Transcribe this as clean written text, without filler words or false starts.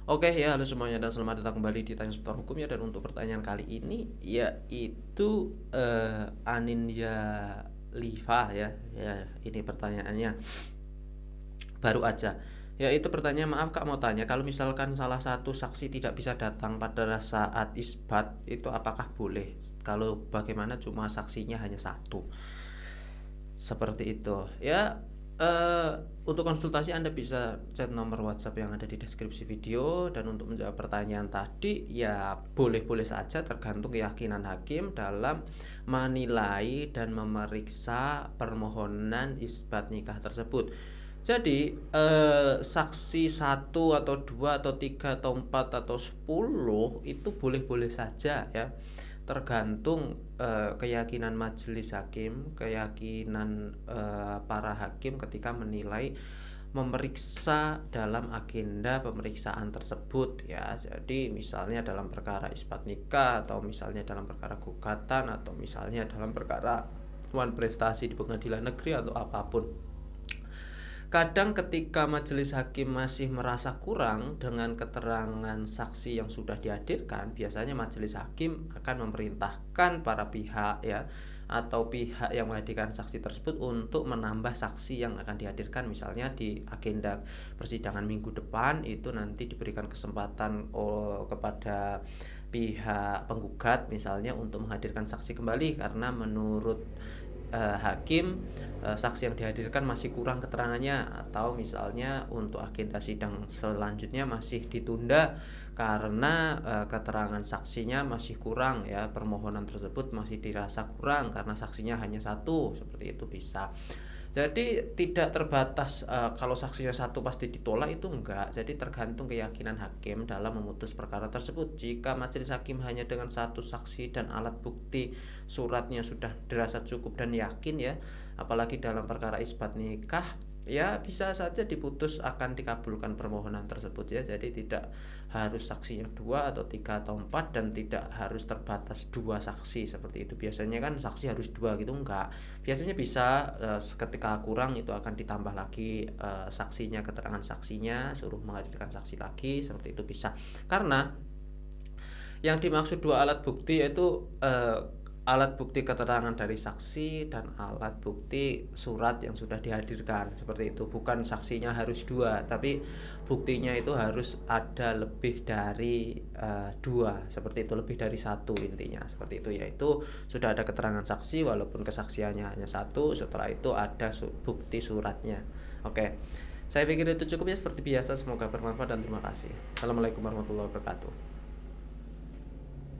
Oke ya, halo semuanya dan selamat datang kembali di Tanya Seputar Hukum ya. Dan untuk pertanyaan kali ini yaitu Anindya Liva ya. Ya, ini pertanyaannya baru aja. Yaitu pertanyaan, maaf Kak, mau tanya, kalau misalkan salah satu saksi tidak bisa datang pada saat isbat itu apakah boleh? Kalau bagaimana cuma saksinya hanya satu? Seperti itu. Ya, untuk konsultasi Anda bisa chat nomor WhatsApp yang ada di deskripsi video. Dan untuk menjawab pertanyaan tadi, ya boleh-boleh saja, tergantung keyakinan hakim dalam menilai dan memeriksa permohonan isbat nikah tersebut. Jadi saksi satu atau dua atau tiga atau empat atau 10 itu boleh-boleh saja ya, tergantung keyakinan majelis hakim, keyakinan para hakim ketika menilai memeriksa dalam agenda pemeriksaan tersebut ya. Jadi misalnya dalam perkara isbat nikah, atau misalnya dalam perkara gugatan, atau misalnya dalam perkara wan prestasi di pengadilan negeri atau apapun. Kadang ketika majelis hakim masih merasa kurang dengan keterangan saksi yang sudah dihadirkan, biasanya majelis hakim akan memerintahkan para pihak ya, atau pihak yang menghadirkan saksi tersebut untuk menambah saksi yang akan dihadirkan. Misalnya di agenda persidangan minggu depan itu nanti diberikan kesempatan kepada pihak penggugat misalnya untuk menghadirkan saksi kembali karena menurut hakim saksi yang dihadirkan masih kurang keterangannya, atau misalnya untuk agenda sidang selanjutnya masih ditunda karena keterangan saksinya masih kurang ya, permohonan tersebut masih dirasa kurang karena saksinya hanya satu, seperti itu bisa. Jadi tidak terbatas kalau saksinya satu pasti ditolak, itu enggak. Jadi tergantung keyakinan hakim dalam memutus perkara tersebut. Jika majelis hakim hanya dengan satu saksi dan alat bukti suratnya sudah dirasa cukup dan yakin ya, apalagi dalam perkara isbat nikah, ya bisa saja diputus akan dikabulkan permohonan tersebut ya. Jadi tidak harus saksinya dua atau tiga atau empat, dan tidak harus terbatas dua saksi seperti itu. Biasanya kan saksi harus dua gitu, enggak. Biasanya bisa ketika kurang itu akan ditambah lagi saksinya, keterangan saksinya, suruh menghadirkan saksi lagi, seperti itu bisa. Karena yang dimaksud dua alat bukti yaitu alat bukti keterangan dari saksi dan alat bukti surat yang sudah dihadirkan, seperti itu. Bukan saksinya harus dua, tapi buktinya itu harus ada lebih dari dua, seperti itu, lebih dari satu intinya, seperti itu. Yaitu sudah ada keterangan saksi walaupun kesaksiannya hanya satu, setelah itu ada bukti suratnya. Oke, saya pikir itu cukup ya, seperti biasa. Semoga bermanfaat dan terima kasih. Assalamualaikum warahmatullahi wabarakatuh.